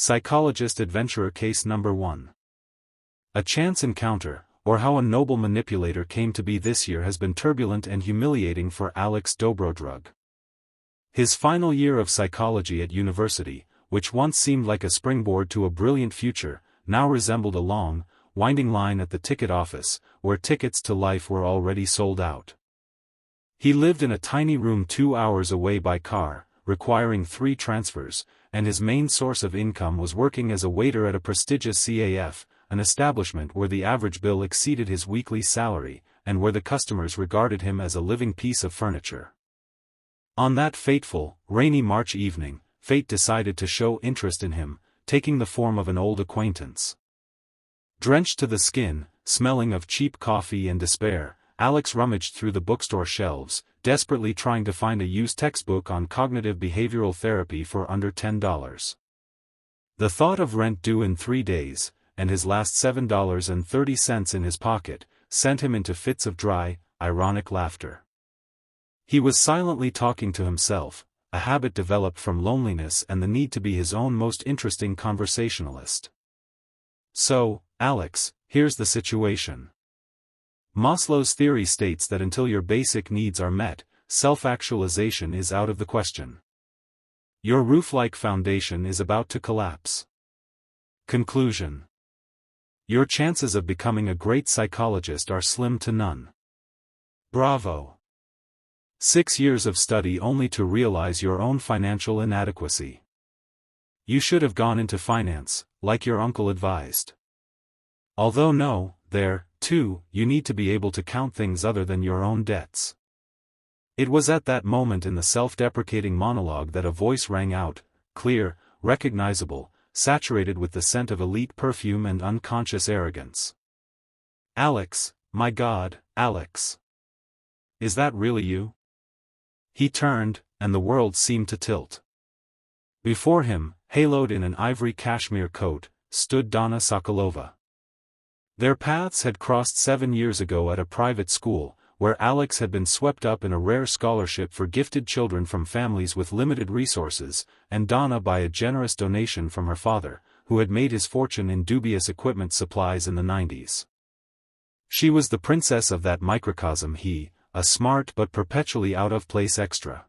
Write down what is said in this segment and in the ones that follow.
Psychologist Adventurer Case Number 1. A chance encounter, or how a noble manipulator came to be this year, has been turbulent and humiliating for Alex Dobrodrug. His final year of psychology at university, which once seemed like a springboard to a brilliant future, now resembled a long, winding line at the ticket office, where tickets to life were already sold out. He lived in a tiny room 2 hours away by car, requiring 3 transfers, and his main source of income was working as a waiter at a prestigious CAF, an establishment where the average bill exceeded his weekly salary, and where the customers regarded him as a living piece of furniture. On that fateful, rainy March evening, fate decided to show interest in him, taking the form of an old acquaintance. Drenched to the skin, smelling of cheap coffee and despair, Alex rummaged through the bookstore shelves, desperately trying to find a used textbook on cognitive behavioral therapy for under $10. The thought of rent due in 3 days, and his last $7.30 in his pocket, sent him into fits of dry, ironic laughter. He was silently talking to himself, a habit developed from loneliness and the need to be his own most interesting conversationalist. So, Alex, here's the situation. Maslow's theory states that until your basic needs are met, self-actualization is out of the question. Your roof-like foundation is about to collapse. Conclusion. Your chances of becoming a great psychologist are slim to none. Bravo. 6 years of study only to realize your own financial inadequacy. You should have gone into finance, like your uncle advised. Although no, there, too, you need to be able to count things other than your own debts. It was at that moment in the self-deprecating monologue that a voice rang out, clear, recognizable, saturated with the scent of elite perfume and unconscious arrogance. Alex, my God, Alex. Is that really you? He turned, and the world seemed to tilt. Before him, haloed in an ivory cashmere coat, stood Donna Sokolova. Their paths had crossed 7 years ago at a private school, where Alex had been swept up in a rare scholarship for gifted children from families with limited resources, and Donna by a generous donation from her father, who had made his fortune in dubious equipment supplies in the 90s. She was the princess of that microcosm, he, a smart but perpetually out-of-place extra.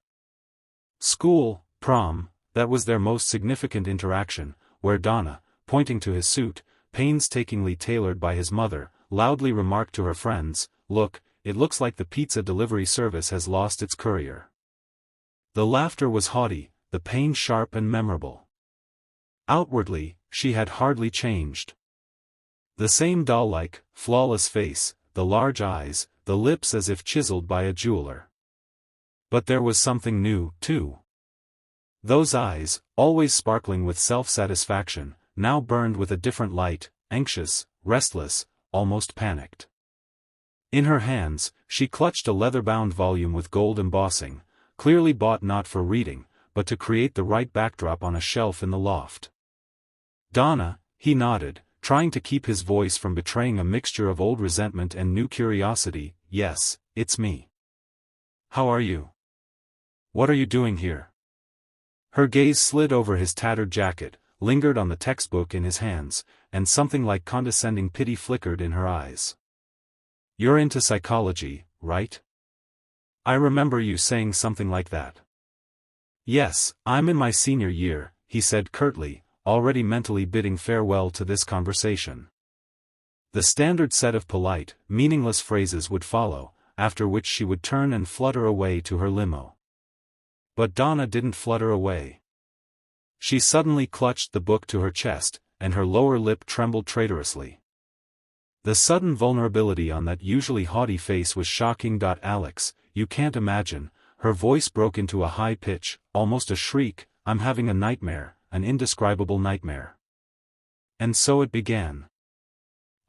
School, prom, that was their most significant interaction, where Donna, pointing to his suit, painstakingly tailored by his mother, loudly remarked to her friends, "Look, it looks like the pizza delivery service has lost its courier." The laughter was haughty, the pain sharp and memorable. Outwardly, she had hardly changed. The same doll-like, flawless face, the large eyes, the lips as if chiseled by a jeweler. But there was something new, too. Those eyes, always sparkling with self-satisfaction, now burned with a different light, anxious, restless, almost panicked. In her hands, she clutched a leather-bound volume with gold embossing, clearly bought not for reading, but to create the right backdrop on a shelf in the loft. Donna, he nodded, trying to keep his voice from betraying a mixture of old resentment and new curiosity. "Yes, it's me. How are you? What are you doing here?" Her gaze slid over his tattered jacket, lingered on the textbook in his hands, and something like condescending pity flickered in her eyes. "You're into psychology, right? I remember you saying something like that." "Yes, I'm in my senior year," he said curtly, already mentally bidding farewell to this conversation. The standard set of polite, meaningless phrases would follow, after which she would turn and flutter away to her limo. But Donna didn't flutter away. She suddenly clutched the book to her chest, and her lower lip trembled traitorously. The sudden vulnerability on that usually haughty face was shocking. "Alex, you can't imagine," her voice broke into a high pitch, almost a shriek, "I'm having a nightmare, an indescribable nightmare." And so it began.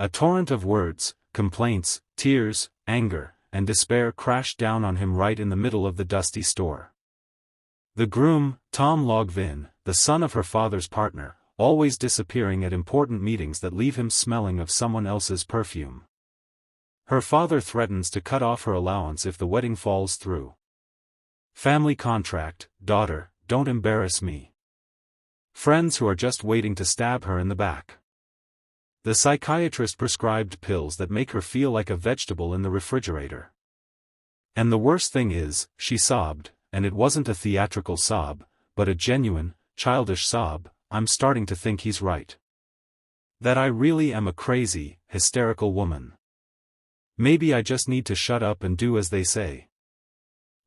A torrent of words, complaints, tears, anger, and despair crashed down on him right in the middle of the dusty store. The groom, Tom Logvin, the son of her father's partner, always disappearing at important meetings that leave him smelling of someone else's perfume. Her father threatens to cut off her allowance if the wedding falls through. Family contract, daughter, don't embarrass me. Friends who are just waiting to stab her in the back. The psychiatrist prescribed pills that make her feel like a vegetable in the refrigerator. And the worst thing is, she sobbed, and it wasn't a theatrical sob, but a genuine, childish sob. I'm starting to think he's right. That I really am a crazy, hysterical woman. Maybe I just need to shut up and do as they say.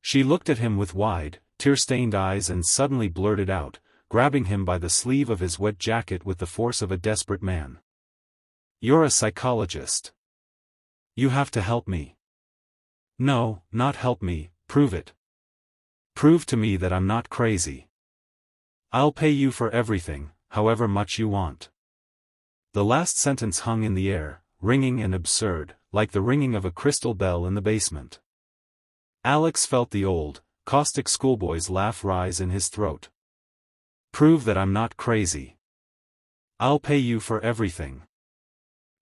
She looked at him with wide, tear-stained eyes and suddenly blurted out, grabbing him by the sleeve of his wet jacket with the force of a desperate man. You're a psychologist. You have to help me. No, not help me, prove it. Prove to me that I'm not crazy. I'll pay you for everything, however much you want. The last sentence hung in the air, ringing and absurd, like the ringing of a crystal bell in the basement. Alex felt the old, caustic schoolboy's laugh rise in his throat. Prove that I'm not crazy. I'll pay you for everything.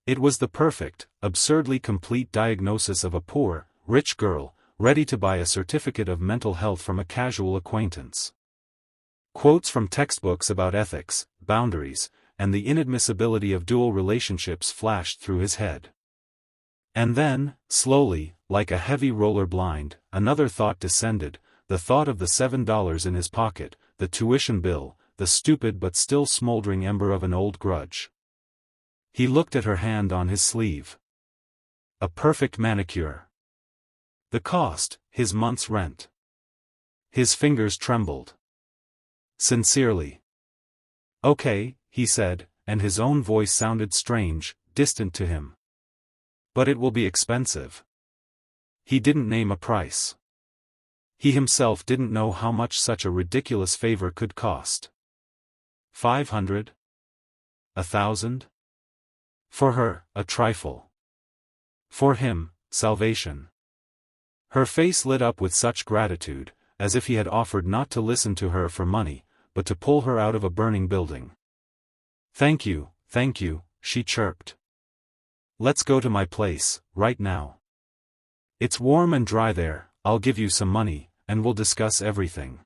It was the perfect, absurdly complete diagnosis of a poor, rich girl, ready to buy a certificate of mental health from a casual acquaintance. Quotes from textbooks about ethics, boundaries, and the inadmissibility of dual relationships flashed through his head. And then, slowly, like a heavy roller blind, another thought descended, the thought of the $7 in his pocket, the tuition bill, the stupid but still smoldering ember of an old grudge. He looked at her hand on his sleeve. A perfect manicure. The cost, his month's rent. His fingers trembled. Sincerely. Okay, he said, and his own voice sounded strange, distant to him. But it will be expensive. He didn't name a price. He himself didn't know how much such a ridiculous favor could cost. 500? 1,000? For her, a trifle. For him, salvation. Her face lit up with such gratitude, as if he had offered not to listen to her for money, but to pull her out of a burning building. Thank you, she chirped. Let's go to my place, right now. It's warm and dry there, I'll give you some money, and we'll discuss everything.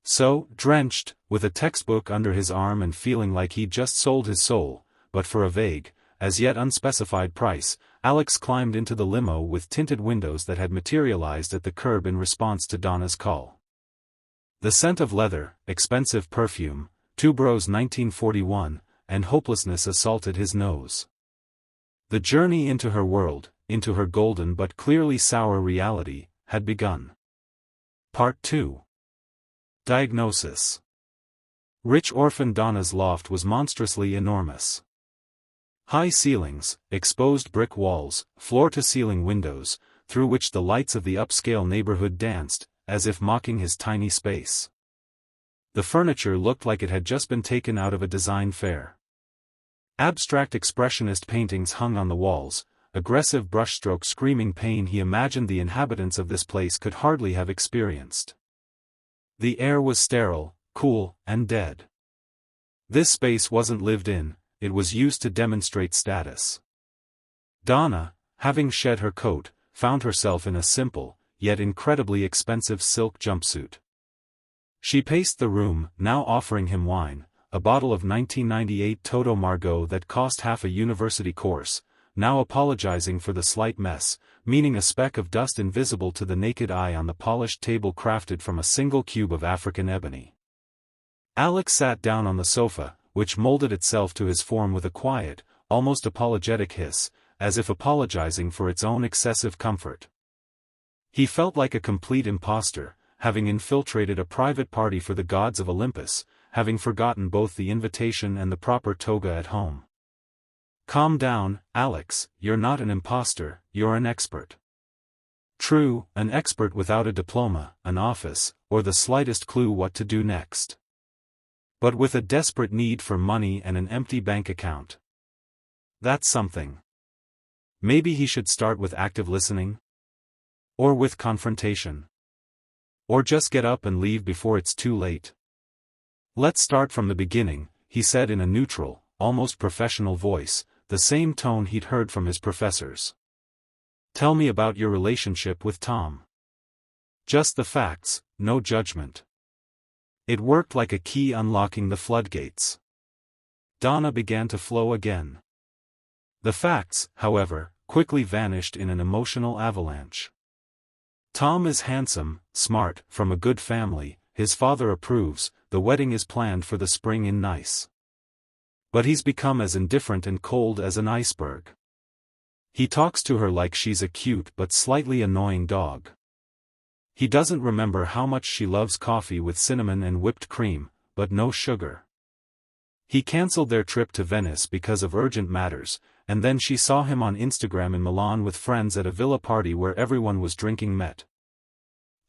So, drenched, with a textbook under his arm and feeling like he'd just sold his soul, but for a vague, as yet unspecified price, Alex climbed into the limo with tinted windows that had materialized at the curb in response to Donna's call. The scent of leather, expensive perfume, Two Bros 1941, and hopelessness assaulted his nose. The journey into her world, into her golden but clearly sour reality, had begun. Part 2. Diagnosis. Rich orphan Donna's loft was monstrously enormous. High ceilings, exposed brick walls, floor-to-ceiling windows, through which the lights of the upscale neighborhood danced, as if mocking his tiny space. The furniture looked like it had just been taken out of a design fair. Abstract expressionist paintings hung on the walls, aggressive brushstrokes screaming pain he imagined the inhabitants of this place could hardly have experienced. The air was sterile, cool, and dead. This space wasn't lived in, it was used to demonstrate status. Donna, having shed her coat, found herself in a simple, yet incredibly expensive silk jumpsuit. She paced the room, now offering him wine, a bottle of 1998 Toto Margaux that cost half a university course, now apologizing for the slight mess, meaning a speck of dust invisible to the naked eye on the polished table crafted from a single cube of African ebony. Alex sat down on the sofa, which molded itself to his form with a quiet, almost apologetic hiss, as if apologizing for its own excessive comfort. He felt like a complete imposter, having infiltrated a private party for the gods of Olympus, having forgotten both the invitation and the proper toga at home. Calm down, Alex, you're not an imposter, you're an expert. True, an expert without a diploma, an office, or the slightest clue what to do next. But with a desperate need for money and an empty bank account. That's something. Maybe he should start with active listening? Or with confrontation? Or just get up and leave before it's too late? Let's start from the beginning, he said in a neutral, almost professional voice, the same tone he'd heard from his professors. Tell me about your relationship with Tom. Just the facts, no judgment. It worked like a key unlocking the floodgates. Donna began to flow again. The facts, however, quickly vanished in an emotional avalanche. Tom is handsome, smart, from a good family, his father approves, the wedding is planned for the spring in Nice. But he's become as indifferent and cold as an iceberg. He talks to her like she's a cute but slightly annoying dog. He doesn't remember how much she loves coffee with cinnamon and whipped cream, but no sugar. He cancelled their trip to Venice because of urgent matters, and then she saw him on Instagram in Milan with friends at a villa party where everyone was drinking Met.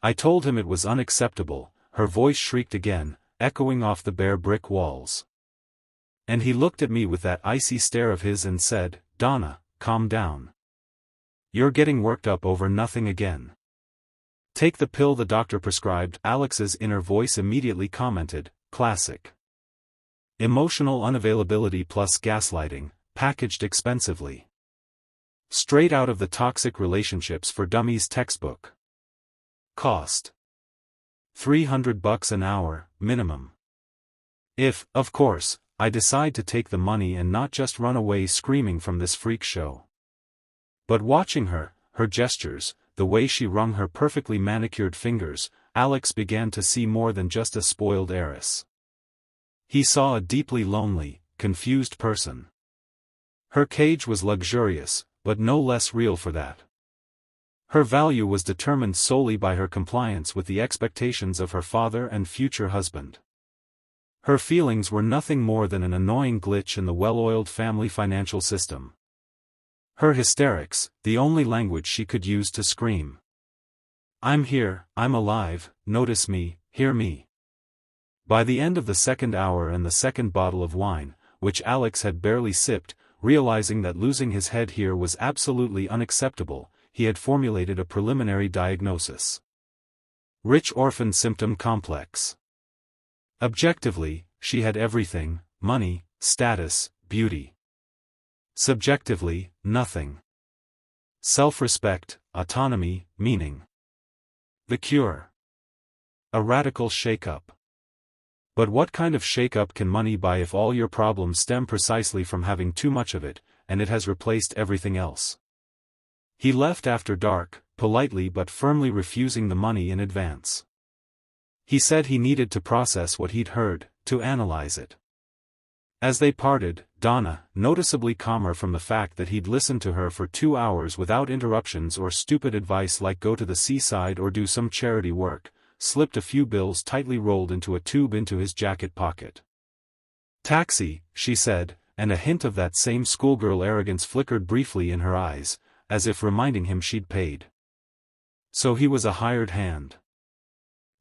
I told him it was unacceptable, her voice shrieked again, echoing off the bare brick walls. And he looked at me with that icy stare of his and said, "Donna, calm down. You're getting worked up over nothing again. Take the pill the doctor prescribed." Alex's inner voice immediately commented, "Classic. Emotional unavailability plus gaslighting, packaged expensively. Straight out of the Toxic Relationships for Dummies textbook. Cost $300 an hour, minimum. If, of course, I decide to take the money and not just run away screaming from this freak show." But watching her, her gestures, the way she wrung her perfectly manicured fingers, Alex began to see more than just a spoiled heiress. He saw a deeply lonely, confused person. Her cage was luxurious, but no less real for that. Her value was determined solely by her compliance with the expectations of her father and future husband. Her feelings were nothing more than an annoying glitch in the well-oiled family financial system. Her hysterics, the only language she could use to scream. "I'm here, I'm alive, notice me, hear me." By the end of the second hour and the second bottle of wine, which Alex had barely sipped, realizing that losing his head here was absolutely unacceptable, he had formulated a preliminary diagnosis. Rich orphan symptom complex. Objectively, she had everything: money, status, beauty. Subjectively, nothing. Self-respect, autonomy, meaning. The cure: a radical shake-up. But what kind of shake-up can money buy if all your problems stem precisely from having too much of it, and it has replaced everything else? He left after dark, politely but firmly refusing the money in advance. He said he needed to process what he'd heard, to analyze it. As they parted, Donna, noticeably calmer from the fact that he'd listened to her for 2 hours without interruptions or stupid advice like go to the seaside or do some charity work, slipped a few bills tightly rolled into a tube into his jacket pocket. "Taxi," she said, and a hint of that same schoolgirl arrogance flickered briefly in her eyes, as if reminding him she'd paid. So he was a hired hand.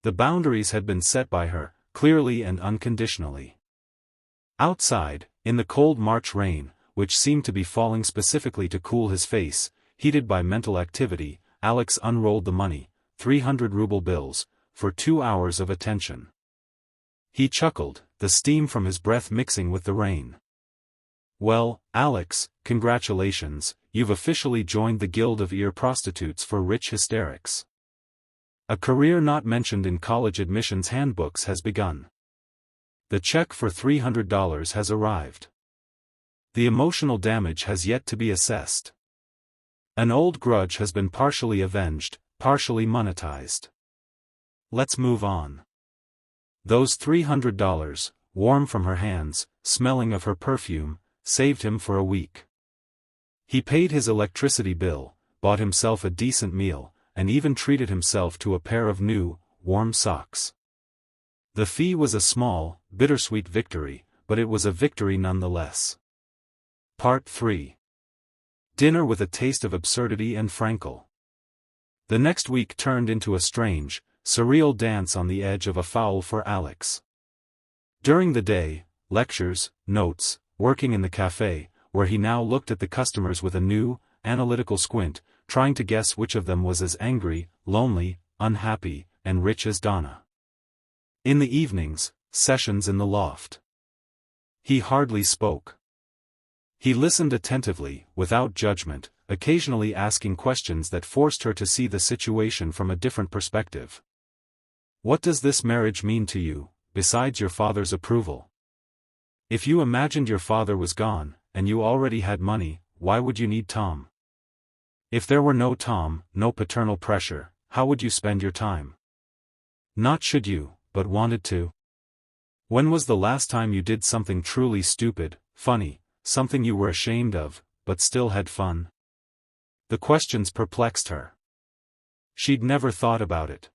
The boundaries had been set by her, clearly and unconditionally. Outside, in the cold March rain, which seemed to be falling specifically to cool his face, heated by mental activity, Alex unrolled the money, 300-ruble bills, for 2 hours of attention. He chuckled, the steam from his breath mixing with the rain. "Well, Alex, congratulations, you've officially joined the Guild of Ear Prostitutes for Rich Hysterics. A career not mentioned in college admissions handbooks has begun. The check for $300 has arrived. The emotional damage has yet to be assessed. An old grudge has been partially avenged, partially monetized. Let's move on." Those $300, warm from her hands, smelling of her perfume, saved him for a week. He paid his electricity bill, bought himself a decent meal, and even treated himself to a pair of new, warm socks. The fee was a small, bittersweet victory, but it was a victory nonetheless. Part 3. Dinner with a taste of absurdity and Frankel. The next week turned into a strange, surreal dance on the edge of a foul for Alex. During the day, lectures, notes, working in the cafe, where he now looked at the customers with a new, analytical squint, trying to guess which of them was as angry, lonely, unhappy, and rich as Donna. In the evenings, sessions in the loft. He hardly spoke. He listened attentively, without judgment, occasionally asking questions that forced her to see the situation from a different perspective. "What does this marriage mean to you, besides your father's approval? If you imagined your father was gone, and you already had money, why would you need Tom? If there were no Tom, no paternal pressure, how would you spend your time? Not should you, but wanted to. When was the last time you did something truly stupid, funny, something you were ashamed of, but still had fun? The questions perplexed her. She'd never thought about it.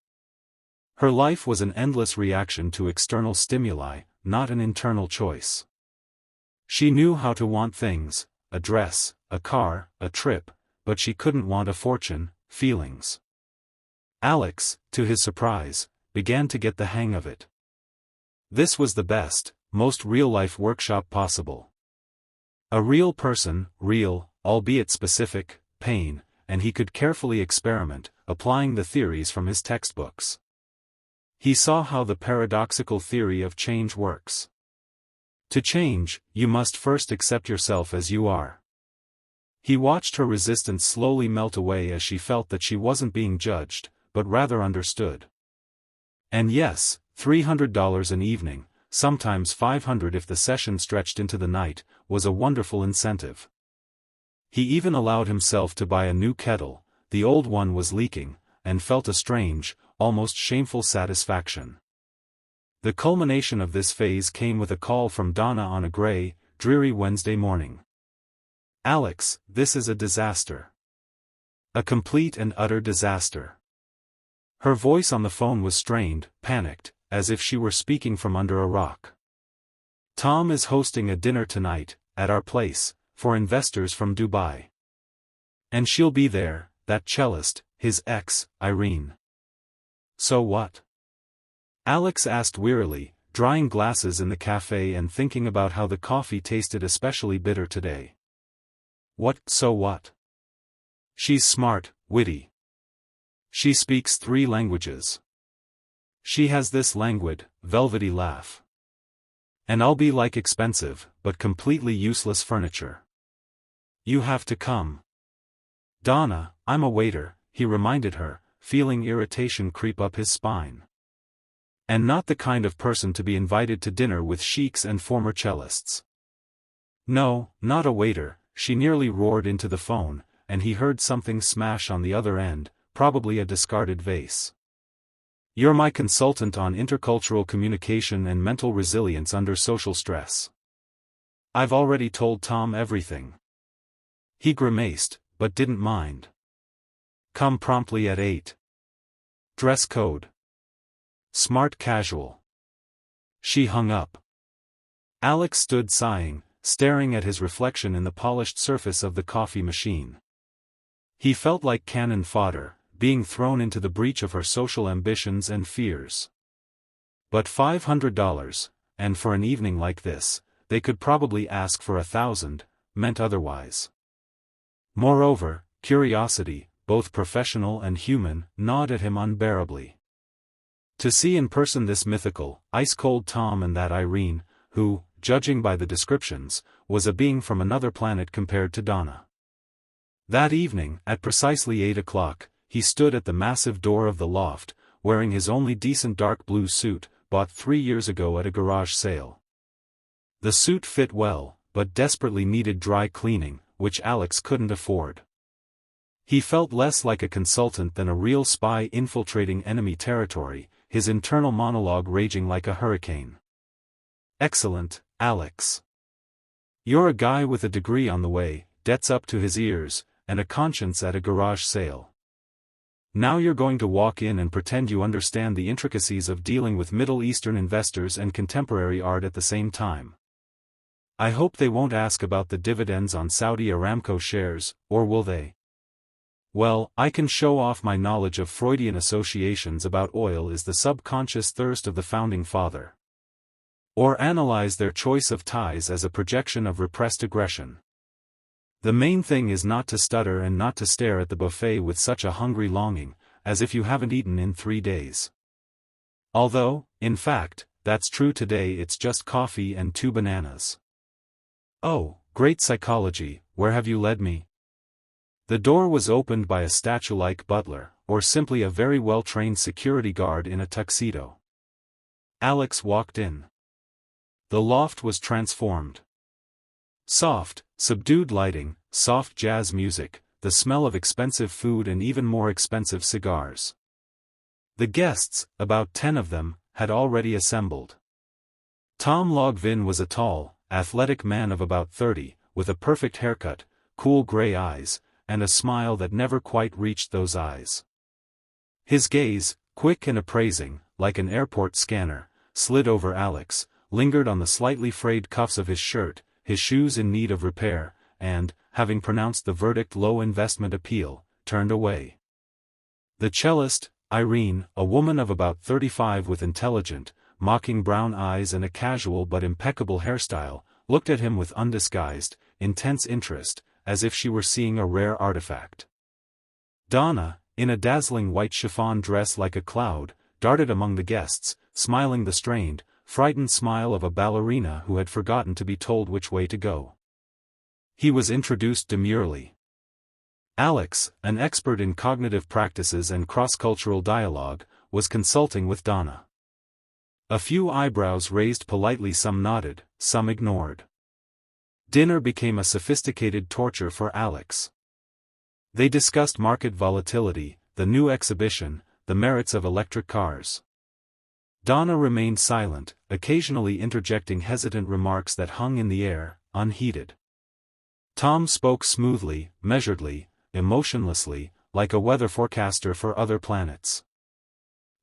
Her life was an endless reaction to external stimuli, not an internal choice. She knew how to want things, a dress, a car, a trip, but she couldn't want a fortune, feelings. Alex, to his surprise, began to get the hang of it. This was the best, most real-life workshop possible. A real person, real, albeit specific, pain, and he could carefully experiment, applying the theories from his textbooks. He saw how the paradoxical theory of change works. To change, you must first accept yourself as you are. He watched her resistance slowly melt away as she felt that she wasn't being judged, but rather understood. And yes, $300 an evening, sometimes $500 if the session stretched into the night, was a wonderful incentive. He even allowed himself to buy a new kettle, the old one was leaking, and felt a strange, almost shameful satisfaction. The culmination of this phase came with a call from Donna on a gray, dreary Wednesday morning. "Alex, this is a disaster. A complete and utter disaster." Her voice on the phone was strained, panicked, as if she were speaking from under a rock. "Tom is hosting a dinner tonight, at our place, for investors from Dubai. And she'll be there, that cellist, his ex, Irene." "So what?" Alex asked wearily, drying glasses in the cafe and thinking about how the coffee tasted especially bitter today. "What, so what? She's smart, witty. She speaks 3 languages. She has this languid, velvety laugh. And I'll be like expensive, but completely useless furniture. You have to come." "Donna, I'm a waiter," he reminded her, feeling irritation creep up his spine. "And not the kind of person to be invited to dinner with sheiks and former cellists." "No, not a waiter," she nearly roared into the phone, and he heard something smash on the other end, probably a discarded vase. "You're my consultant on intercultural communication and mental resilience under social stress. I've already told Tom everything." He grimaced, but didn't mind. "Come promptly at 8. Dress code. Smart casual." She hung up. Alex stood sighing, staring at his reflection in the polished surface of the coffee machine. He felt like cannon fodder, being thrown into the breach of her social ambitions and fears. But $500, and for an evening like this, they could probably ask for 1,000, meant otherwise. Moreover, curiosity, both professional and human, gnawed at him unbearably. To see in person this mythical, ice-cold Tom and that Irene, who, judging by the descriptions, was a being from another planet compared to Donna. That evening, at precisely 8 o'clock, he stood at the massive door of the loft, wearing his only decent dark blue suit, bought 3 years ago at a garage sale. The suit fit well, but desperately needed dry cleaning, which Alex couldn't afford. He felt less like a consultant than a real spy infiltrating enemy territory, his internal monologue raging like a hurricane. "Excellent, Alex. You're a guy with a degree on the way, debts up to his ears, and a conscience at a garage sale. Now you're going to walk in and pretend you understand the intricacies of dealing with Middle Eastern investors and contemporary art at the same time. I hope they won't ask about the dividends on Saudi Aramco shares, or will they? Well, I can show off my knowledge of Freudian associations about oil is the subconscious thirst of the founding father. Or analyze their choice of ties as a projection of repressed aggression. The main thing is not to stutter and not to stare at the buffet with such a hungry longing, as if you haven't eaten in 3 days. Although, in fact, that's true today, it's just coffee and 2 bananas. Oh, great psychology, where have you led me? The door was opened by a statue-like butler, or simply a very well-trained security guard in a tuxedo. Alex walked in. The loft was transformed. Soft, subdued lighting, soft jazz music, the smell of expensive food and even more expensive cigars. The guests, about 10 of them, had already assembled. Tom Logvin was a tall, athletic man of about 30, with a perfect haircut, cool gray eyes, and a smile that never quite reached those eyes. His gaze, quick and appraising, like an airport scanner, slid over Alex, lingered on the slightly frayed cuffs of his shirt, his shoes in need of repair, and, having pronounced the verdict low investment appeal, turned away. The cellist, Irene, a woman of about 35 with intelligent, mocking brown eyes and a casual but impeccable hairstyle, looked at him with undisguised, intense interest, as if she were seeing a rare artifact. Donna, in a dazzling white chiffon dress like a cloud, darted among the guests, smiling the strained, frightened smile of a ballerina who had forgotten to be told which way to go. He was introduced demurely. Alex, an expert in cognitive practices and cross-cultural dialogue, was consulting with Donna. A few eyebrows raised politely, some nodded, some ignored. Dinner became a sophisticated torture for Alex. They discussed market volatility, the new exhibition, the merits of electric cars. Donna remained silent, occasionally interjecting hesitant remarks that hung in the air, unheeded. Tom spoke smoothly, measuredly, emotionlessly, like a weather forecaster for other planets.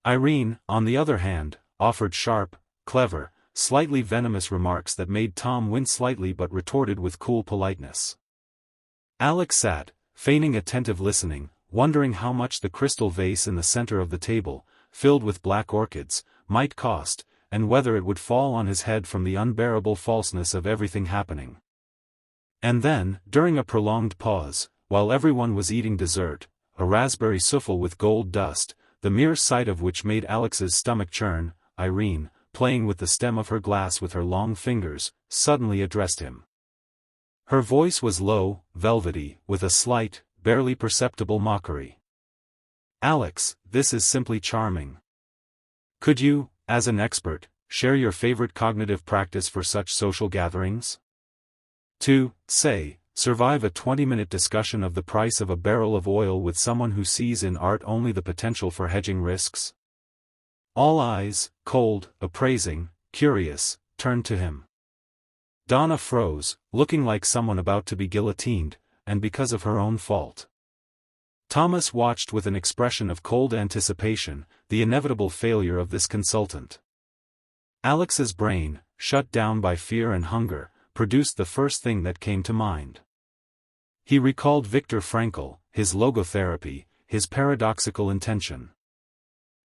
Irene, on the other hand, offered sharp, clever, slightly venomous remarks that made Tom wince slightly but retorted with cool politeness. Alex sat, feigning attentive listening, wondering how much the crystal vase in the center of the table, filled with black orchids, might cost, and whether it would fall on his head from the unbearable falseness of everything happening. And then, during a prolonged pause, while everyone was eating dessert, a raspberry souffle with gold dust, the mere sight of which made Alex's stomach churn, Irene, playing with the stem of her glass with her long fingers, suddenly addressed him. Her voice was low, velvety, with a slight, barely perceptible mockery. "Alex, this is simply charming. Could you, as an expert, share your favorite cognitive practice for such social gatherings? To, say, survive a 20-minute discussion of the price of a barrel of oil with someone who sees in art only the potential for hedging risks?" All eyes, cold, appraising, curious, turned to him. Donna froze, looking like someone about to be guillotined, and because of her own fault. Thomas watched with an expression of cold anticipation, the inevitable failure of this consultant. Alex's brain, shut down by fear and hunger, produced the first thing that came to mind. He recalled Viktor Frankl, his logotherapy, his paradoxical intention.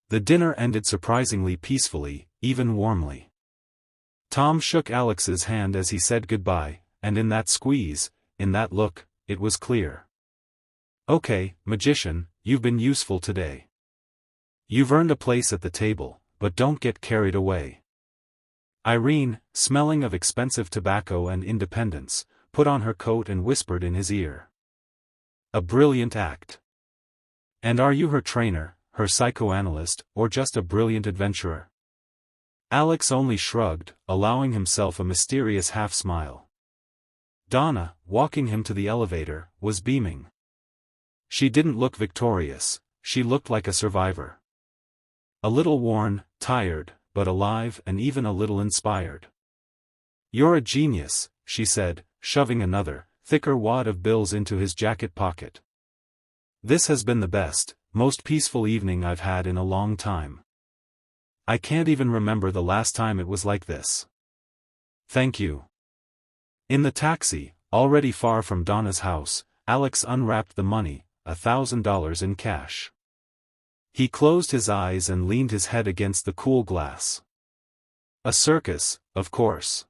The dinner ended surprisingly peacefully, even warmly. Tom shook Alex's hand as he said goodbye, and in that squeeze, in that look, it was clear. "Okay, magician, you've been useful today. You've earned a place at the table, but don't get carried away." Irene, smelling of expensive tobacco and independence, put on her coat and whispered in his ear. "A brilliant act. And are you her trainer, her psychoanalyst, or just a brilliant adventurer?" Alex only shrugged, allowing himself a mysterious half-smile. Donna, walking him to the elevator, was beaming. She didn't look victorious, she looked like a survivor. A little worn, tired, but alive and even a little inspired. "You're a genius," she said, shoving another, thicker wad of bills into his jacket pocket. "This has been the best, most peaceful evening I've had in a long time. I can't even remember the last time it was like this. Thank you." In the taxi, already far from Donna's house, Alex unwrapped the money, $1,000 in cash. He closed his eyes and leaned his head against the cool glass. A circus, of course.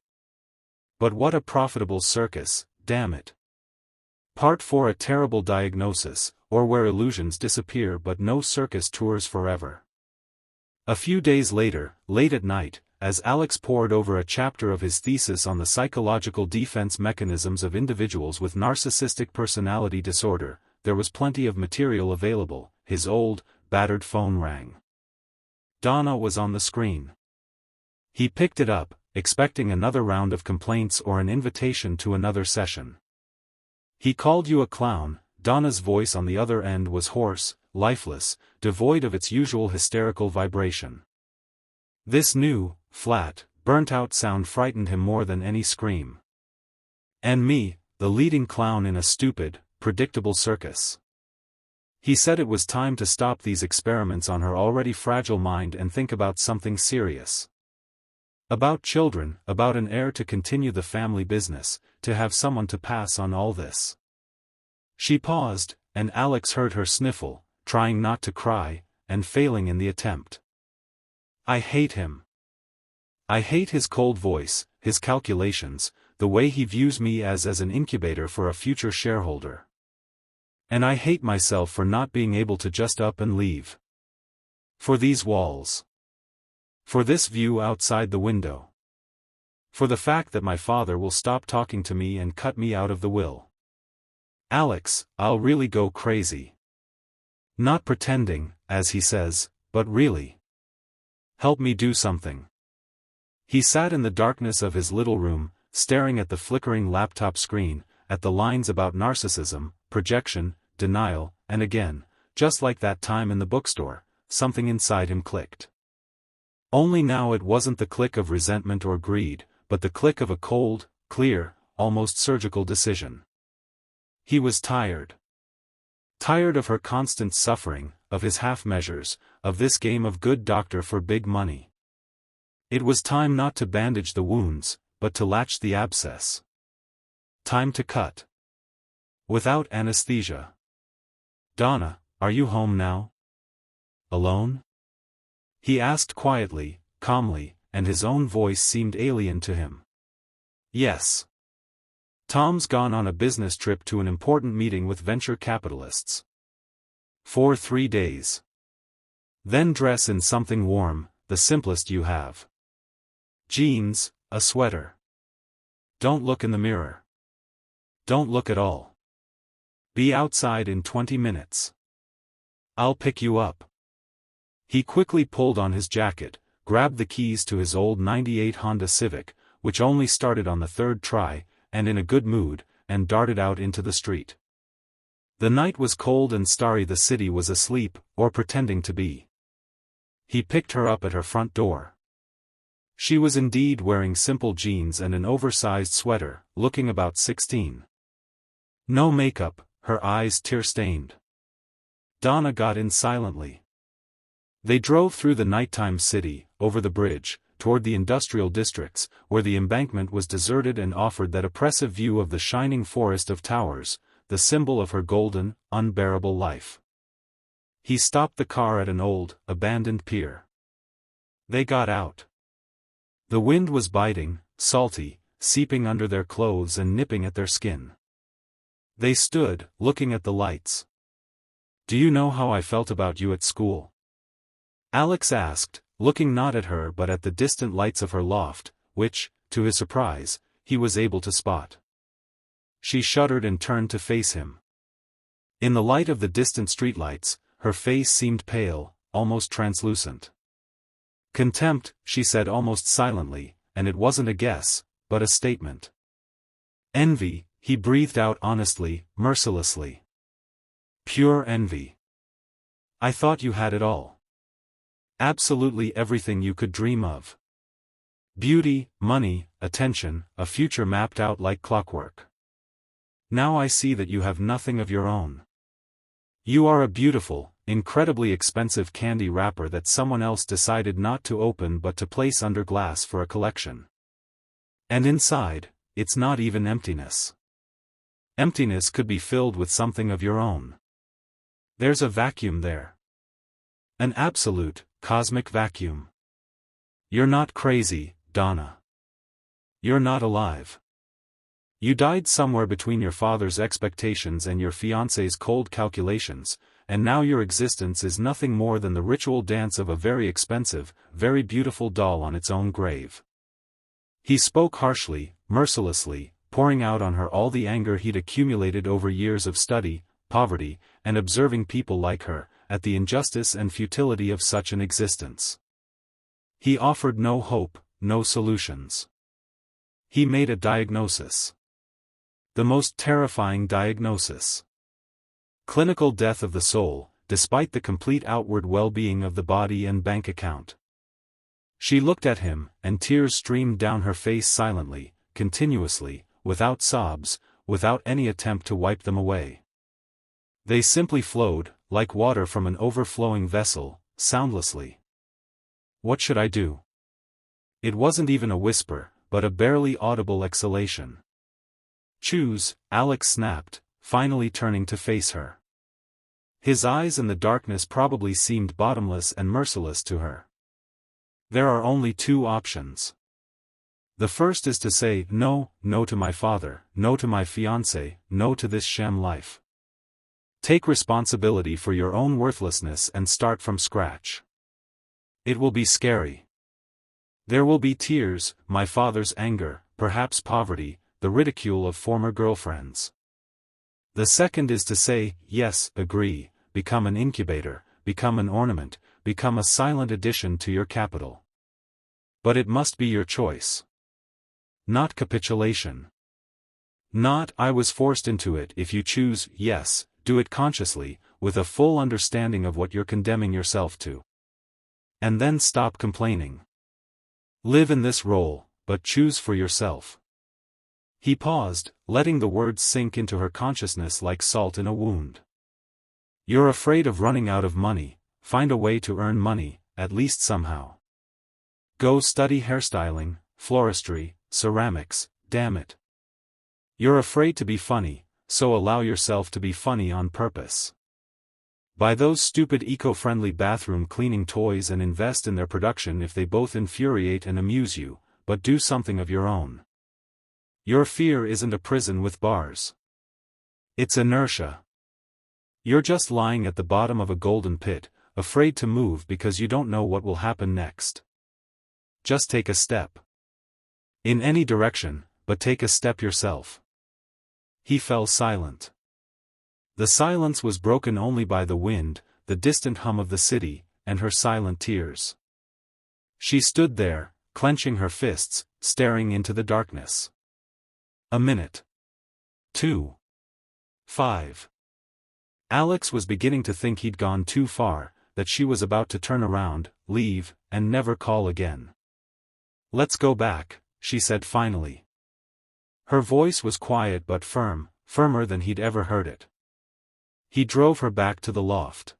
But what a profitable circus, damn it. Part 4: A terrible diagnosis, or where illusions disappear but no circus tours forever. A few days later, late at night, as Alex pored over a chapter of his thesis on the psychological defense mechanisms of individuals with narcissistic personality disorder, there was plenty of material available. His old, battered phone rang. Donna was on the screen. He picked it up, expecting another round of complaints or an invitation to another session. "He called you a clown." Donna's voice on the other end was hoarse, lifeless, devoid of its usual hysterical vibration. This new, flat, burnt-out sound frightened him more than any scream. "And me, the leading clown in a stupid, predictable circus." He said it was time to stop these experiments on her already fragile mind and think about something serious. About children, about an heir to continue the family business, to have someone to pass on all this. She paused, and Alex heard her sniffle, trying not to cry, and failing in the attempt. "I hate him. I hate his cold voice, his calculations, the way he views me as an incubator for a future shareholder. And I hate myself for not being able to just up and leave. For these walls. For this view outside the window. For the fact that my father will stop talking to me and cut me out of the will. Alex, I'll really go crazy. Not pretending, as he says, but really. Help me do something." He sat in the darkness of his little room, staring at the flickering laptop screen, at the lines about narcissism, projection, denial, and again, just like that time in the bookstore, something inside him clicked. Only now it wasn't the click of resentment or greed, but the click of a cold, clear, almost surgical decision. He was tired. Tired of her constant suffering, of his half-measures, of this game of good doctor for big money. It was time not to bandage the wounds, but to latch the abscess. Time to cut. Without anesthesia. "Donna, are you home now? Alone?" He asked quietly, calmly, and his own voice seemed alien to him. "Yes. Tom's gone on a business trip to an important meeting with venture capitalists. For 3 days. Then dress in something warm, the simplest you have. Jeans, a sweater. Don't look in the mirror. Don't look at all. Be outside in 20 minutes. I'll pick you up." He quickly pulled on his jacket, grabbed the keys to his old '98 Honda Civic, which only started on the third try, and in a good mood, and darted out into the street. The night was cold and starry. The city was asleep, or pretending to be. He picked her up at her front door. She was indeed wearing simple jeans and an oversized sweater, looking about 16. No makeup, her eyes tear-stained. Donna got in silently. They drove through the nighttime city, over the bridge, toward the industrial districts, where the embankment was deserted and offered that oppressive view of the shining forest of towers, the symbol of her golden, unbearable life. He stopped the car at an old, abandoned pier. They got out. The wind was biting, salty, seeping under their clothes and nipping at their skin. They stood, looking at the lights. "Do you know how I felt about you at school?" Alex asked, looking not at her but at the distant lights of her loft, which, to his surprise, he was able to spot. She shuddered and turned to face him. In the light of the distant streetlights, her face seemed pale, almost translucent. "Contempt," she said almost silently, and it wasn't a guess, but a statement. "Envy," he breathed out honestly, mercilessly. "Pure envy. I thought you had it all. Absolutely everything you could dream of. Beauty, money, attention, a future mapped out like clockwork. Now I see that you have nothing of your own. You are a beautiful, incredibly expensive candy wrapper that someone else decided not to open but to place under glass for a collection. And inside, it's not even emptiness. Emptiness could be filled with something of your own. There's a vacuum there. An absolute, cosmic vacuum. You're not crazy, Donna. You're not alive. You died somewhere between your father's expectations and your fiancé's cold calculations, and now your existence is nothing more than the ritual dance of a very expensive, very beautiful doll on its own grave." He spoke harshly, mercilessly, pouring out on her all the anger he'd accumulated over years of study, poverty, and observing people like her, at the injustice and futility of such an existence. He offered no hope, no solutions. He made a diagnosis. The most terrifying diagnosis. Clinical death of the soul, despite the complete outward well-being of the body and bank account. She looked at him, and tears streamed down her face silently, continuously, without sobs, without any attempt to wipe them away. They simply flowed, like water from an overflowing vessel, soundlessly. What should I do? It wasn't even a whisper, but a barely audible exhalation. Choose, Alex snapped, finally turning to face her. His eyes in the darkness probably seemed bottomless and merciless to her. There are only two options. The first is to say, no, no to my father, no to my fiancé, no to this sham life. Take responsibility for your own worthlessness and start from scratch. It will be scary. There will be tears, my father's anger, perhaps poverty, the ridicule of former girlfriends. The second is to say, yes, agree, become an incubator, become an ornament, become a silent addition to your capital. But it must be your choice. Not capitulation. Not, I was forced into it. If you choose, yes, do it consciously, with a full understanding of what you're condemning yourself to. And then stop complaining. Live in this role, but choose for yourself. He paused, letting the words sink into her consciousness like salt in a wound. You're afraid of running out of money. Find a way to earn money, at least somehow. Go study hairstyling, floristry, ceramics, damn it. You're afraid to be funny, so allow yourself to be funny on purpose. Buy those stupid eco-friendly bathroom cleaning toys and invest in their production if they both infuriate and amuse you, but do something of your own. Your fear isn't a prison with bars. It's inertia. You're just lying at the bottom of a golden pit, afraid to move because you don't know what will happen next. Just take a step. In any direction, but take a step yourself. He fell silent. The silence was broken only by the wind, the distant hum of the city, and her silent tears. She stood there, clenching her fists, staring into the darkness. A minute. 2. 5. Alex was beginning to think he'd gone too far, that she was about to turn around, leave, and never call again. Let's go back, she said finally. Her voice was quiet but firm, firmer than he'd ever heard it. He drove her back to the loft.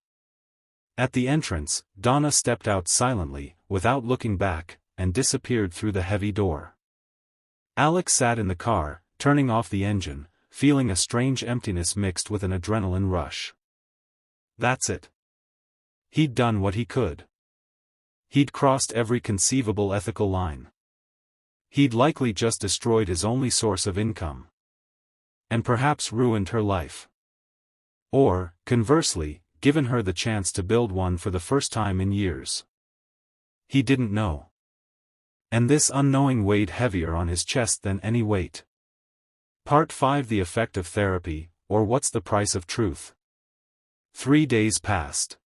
At the entrance, Donna stepped out silently, without looking back, and disappeared through the heavy door. Alex sat in the car, turning off the engine, feeling a strange emptiness mixed with an adrenaline rush. That's it. He'd done what he could. He'd crossed every conceivable ethical line. He'd likely just destroyed his only source of income. And perhaps ruined her life. Or, conversely, given her the chance to build one for the first time in years. He didn't know. And this unknowing weighed heavier on his chest than any weight. Part 5: The Effect of Therapy, or What's the Price of Truth? 3 days passed.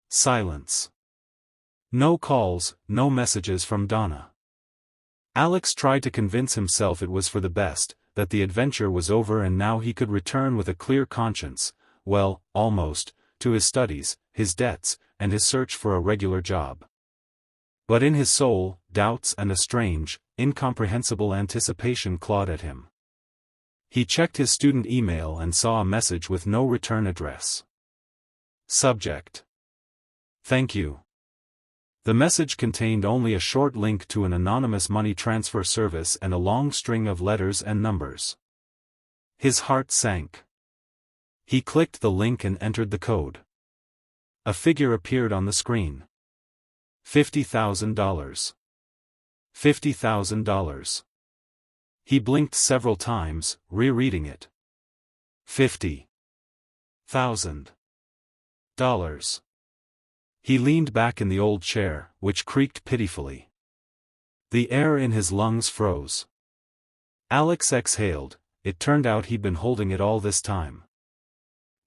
Silence. No calls, no messages from Donna. Alex tried to convince himself it was for the best, that the adventure was over and now he could return with a clear conscience, well, almost, to his studies, his debts, and his search for a regular job. But in his soul, doubts and a strange, incomprehensible anticipation clawed at him. He checked his student email and saw a message with no return address. Subject: Thank you. The message contained only a short link to an anonymous money transfer service and a long string of letters and numbers. His heart sank. He clicked the link and entered the code. A figure appeared on the screen. $50,000. $50,000. He blinked several times, rereading it. $50,000. He leaned back in the old chair, which creaked pitifully. The air in his lungs froze. Alex exhaled. It turned out he'd been holding it all this time.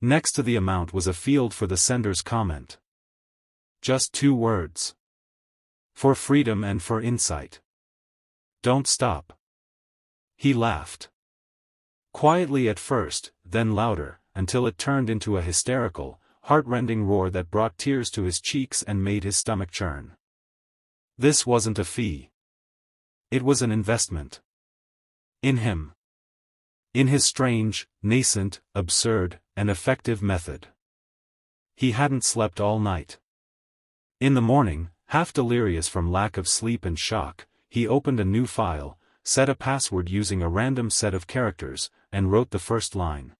Next to the amount was a field for the sender's comment. Just 2 words. For freedom and for insight. Don't stop. He laughed. Quietly at first, then louder, until it turned into a hysterical, heart-rending roar that brought tears to his cheeks and made his stomach churn. This wasn't a fee. It was an investment. In him. In his strange, nascent, absurd, and effective method. He hadn't slept all night. In the morning, half delirious from lack of sleep and shock, he opened a new file, set a password using a random set of characters, and wrote the first line.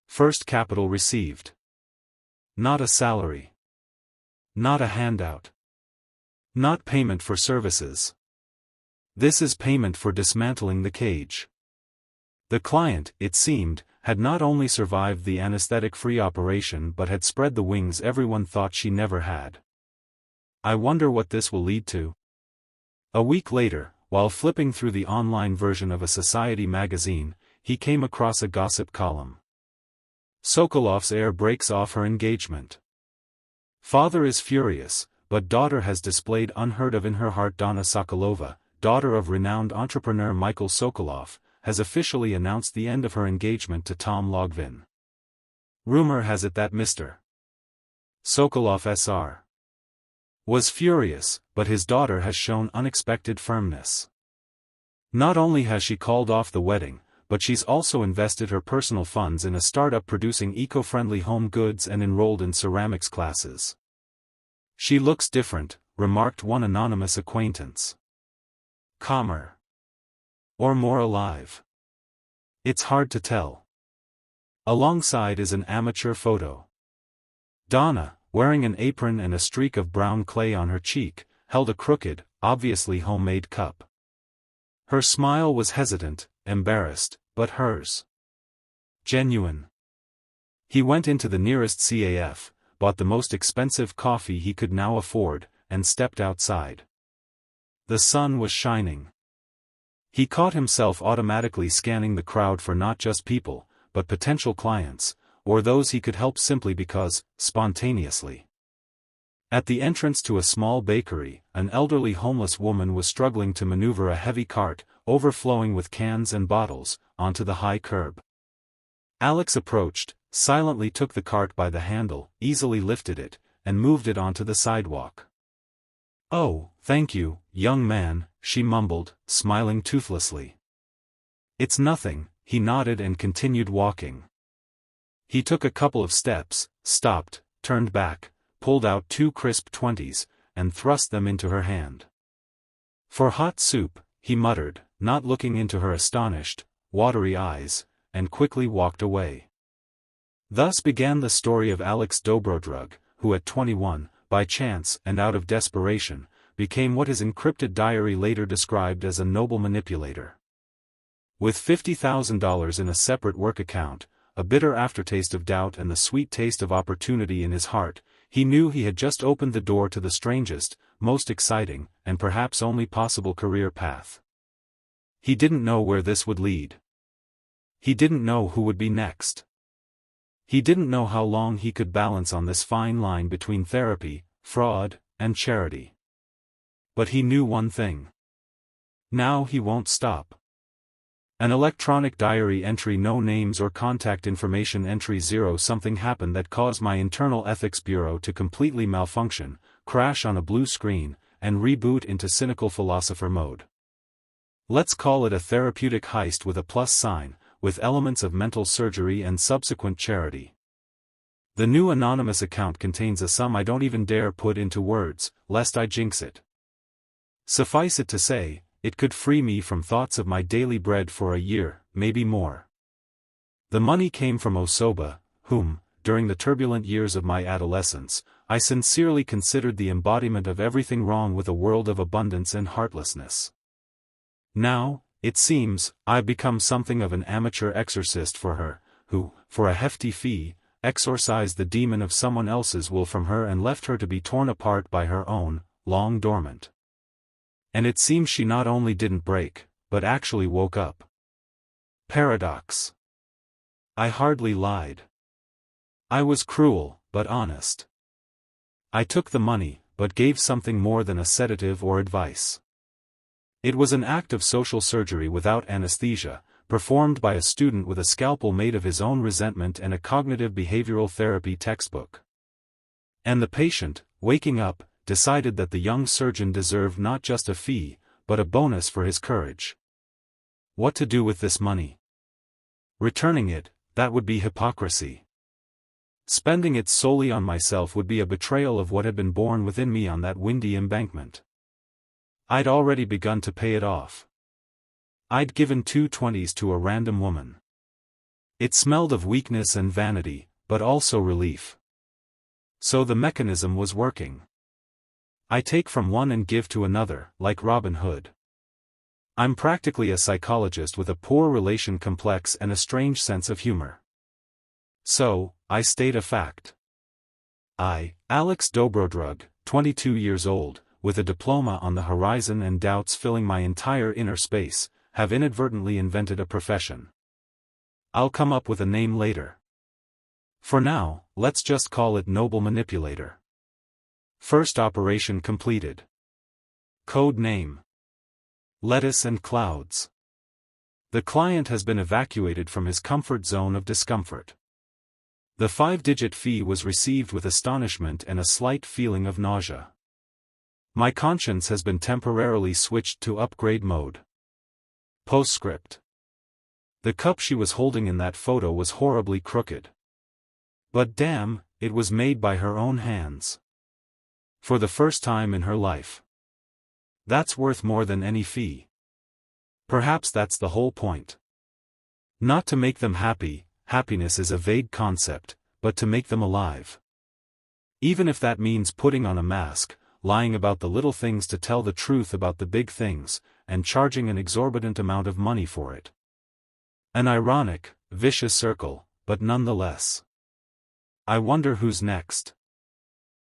First capital received. Not a salary. Not a handout. Not payment for services. This is payment for dismantling the cage. The client, it seemed, had not only survived the anesthetic-free operation but had spread the wings everyone thought she never had. I wonder what this will lead to. A week later, while flipping through the online version of a society magazine, he came across a gossip column. Sokolov's heir breaks off her engagement. Father is furious, but daughter has displayed unheard of in her heart. Donna Sokolova, daughter of renowned entrepreneur Michael Sokolov, has officially announced the end of her engagement to Tom Logvin. Rumor has it that Mr. Sokolov Sr. was furious, but his daughter has shown unexpected firmness. Not only has she called off the wedding, but she's also invested her personal funds in a startup producing eco-friendly home goods and enrolled in ceramics classes. She looks different, remarked one anonymous acquaintance. Calmer. Or more alive. It's hard to tell. Alongside is an amateur photo. Donna, wearing an apron and a streak of brown clay on her cheek, held a crooked, obviously homemade cup. Her smile was hesitant, embarrassed, but hers. Genuine. He went into the nearest CAF, bought the most expensive coffee he could now afford, and stepped outside. The sun was shining. He caught himself automatically scanning the crowd for not just people, but potential clients, or those he could help simply because, spontaneously. At the entrance to a small bakery, an elderly homeless woman was struggling to maneuver a heavy cart, overflowing with cans and bottles, onto the high curb. Alex approached, silently took the cart by the handle, easily lifted it, and moved it onto the sidewalk. "Oh, thank you, young man," she mumbled, smiling toothlessly. "It's nothing," he nodded and continued walking. He took a couple of steps, stopped, turned back, pulled out 2 crisp 20s, and thrust them into her hand. "For hot soup," he muttered, not looking into her astonished, watery eyes, and quickly walked away. Thus began the story of Alex Dobrodrug, who at 21, by chance and out of desperation, became what his encrypted diary later described as a noble manipulator. With $50,000 in a separate work account, a bitter aftertaste of doubt and the sweet taste of opportunity in his heart, he knew he had just opened the door to the strangest, most exciting, and perhaps only possible career path. He didn't know where this would lead. He didn't know who would be next. He didn't know how long he could balance on this fine line between therapy, fraud, and charity. But he knew one thing. Now he won't stop. An electronic diary entry: no names or contact information. Entry 0. Something happened that caused my internal ethics bureau to completely malfunction, crash on a blue screen, and reboot into cynical philosopher mode. Let's call it a therapeutic heist with a plus sign, with elements of mental surgery and subsequent charity. The new anonymous account contains a sum I don't even dare put into words, lest I jinx it. Suffice it to say, it could free me from thoughts of my daily bread for a year, maybe more. The money came from Osoba, whom, during the turbulent years of my adolescence, I sincerely considered the embodiment of everything wrong with a world of abundance and heartlessness. Now, it seems, I've become something of an amateur exorcist for her, who, for a hefty fee, exorcised the demon of someone else's will from her and left her to be torn apart by her own, long dormant. And it seems she not only didn't break, but actually woke up. Paradox. I hardly lied. I was cruel, but honest. I took the money, but gave something more than a sedative or advice. It was an act of social surgery without anesthesia, performed by a student with a scalpel made of his own resentment and a cognitive behavioral therapy textbook. And the patient, waking up, decided that the young surgeon deserved not just a fee, but a bonus for his courage. What to do with this money? Returning it, that would be hypocrisy. Spending it solely on myself would be a betrayal of what had been born within me on that windy embankment. I'd already begun to pay it off. I'd given 2 20s to a random woman. It smelled of weakness and vanity, but also relief. So the mechanism was working. I take from one and give to another, like Robin Hood. I'm practically a psychologist with a poor relation complex and a strange sense of humor. So, I state a fact. I, Alex Dobrodrug, 22 years old, with a diploma on the horizon and doubts filling my entire inner space, have inadvertently invented a profession. I'll come up with a name later. For now, let's just call it Noble Manipulator. First operation completed. Code name: Lettuce and Clouds. The client has been evacuated from his comfort zone of discomfort. The 5-digit fee was received with astonishment and a slight feeling of nausea. My conscience has been temporarily switched to upgrade mode. Postscript: the cup she was holding in that photo was horribly crooked. But damn, it was made by her own hands. For the first time in her life. That's worth more than any fee. Perhaps that's the whole point. Not to make them happy, happiness is a vague concept, but to make them alive. Even if that means putting on a mask, lying about the little things to tell the truth about the big things, and charging an exorbitant amount of money for it. An ironic, vicious circle, but nonetheless. I wonder who's next.